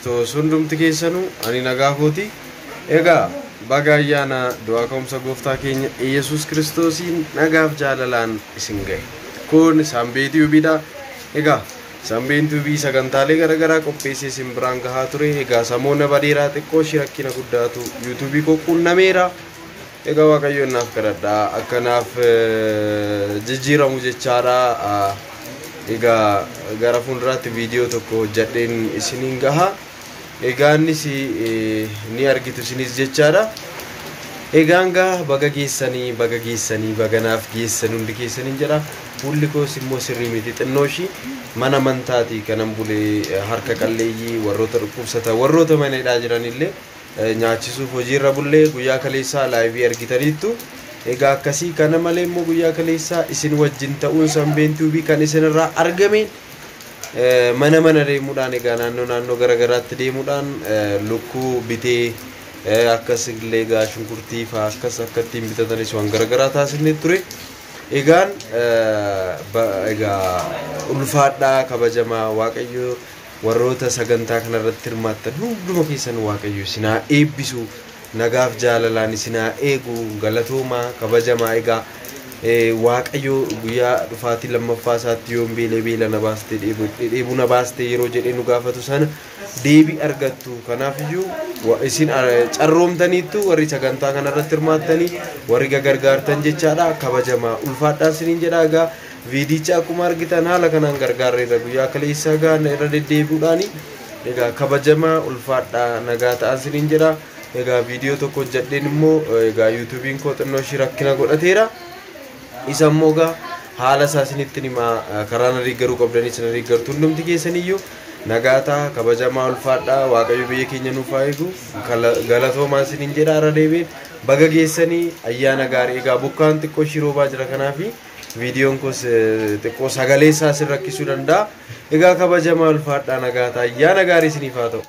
Kristos hundumti keessanuu ani nagaa kooti. Egaa baga ayyaana du'aa ka'umsa gooftaa keenya Yesuus Kiristoosiin nagaaf jaalalaan isin gahe. Kun Sanbee Tiyuubiidha. Egaa Sanbeen Tiyuubii sagantaalee garaagaraa qopheessee isin biraan gahaa ture. Egaa samoona badeeraa xiqqoo shirakkina guddaatu yuutuubii koo qunnameera. Egaa Waaqayyoon naaf kadhadhaa akkanaaf jijjiiramu jechaadha. Egaa gara fuulduraatti viidiyoo tokko hojjedheen isiniin gaha. Egaa innis ni argitu isinis jechaadha. Egaan gaa baga geessanii baga naaf geessan hundi keessaniin jedha. Fuulli koos immoo sirrii miti xinnooshi mana amantaati kanan bulee harka qalleeyyii warroota dhukkubsatan warroota manadhaa jiranillee nyaachisuuf hojiirra bullee guyyaa kaleessaa laayivii argitaniittu. Egaa akkasii kana malee immoo guyyaa kaleessaa isin wajjin ta'uun Sanbeen Tiyuubii kan isinirraa argame mana deemuudhaan egaa naannoo garagaraatti deemuudhaan lukkuu bitee akkasillee egaa shunkurtii fa'aa akkas akka ittiin bitatanis waan garagaraa taasisnee ture. Egaan egaa ulfaadhaa kabajamaa Waaqayyo warroota sagantaa kanarratti hirmaattan hunduma keessan Waaqayyo isinaa eebbisu. Nagaaf jaalalaan isinaa eegu galatoomaa kabajamaa egaa Waaqayyo guyyaa dhufaatii lammaffaa isaatti yoon beela na baastee dheebuu na baastee yeroo jedhee nu gaafatu sana deebii argattu. Kanaafiyyuu isin carroomtaniittu warri sagantaa kanarratti hirmaattanii warri gargaartan jechaadha. Kabajamaa ulfaadhaa isiniin jedha. Egaa viidicha akkuma argitan haala kanaan gargaarreerra guyyaa kaleessaa gaana irra deddeebi'uudhaani. Egaa kabajamaa ulfaadhaa nagaa ta'aa isiniin jedha. Egaa viidiyoo tokko hojjedheen immoo egaa yuutuubiin koo xinnoo shirakkina godhateera. Isa immoo egaa haala isaa isinitti himaa karaa na deeggaruu qabdanis na deeggartu hundumti keessaniyyuu nagaa ta'a kabajamaa ulfaadhaa Waaqayyo biyya keenya nuuf haa eegu galatoomaa isiniin jedha. Irra deebiin baga geessanii ayyaana gaarii. Egaa bokkaan xiqqoo shiroobaa jira kanaafi viidiyoon koos xiqqoo sagalee isaa isin rakkisuu danda'a. Egaa kabajamaa ulfaadhaa nagaa ta'a ayyaana gaarii isiniif haa ta'u.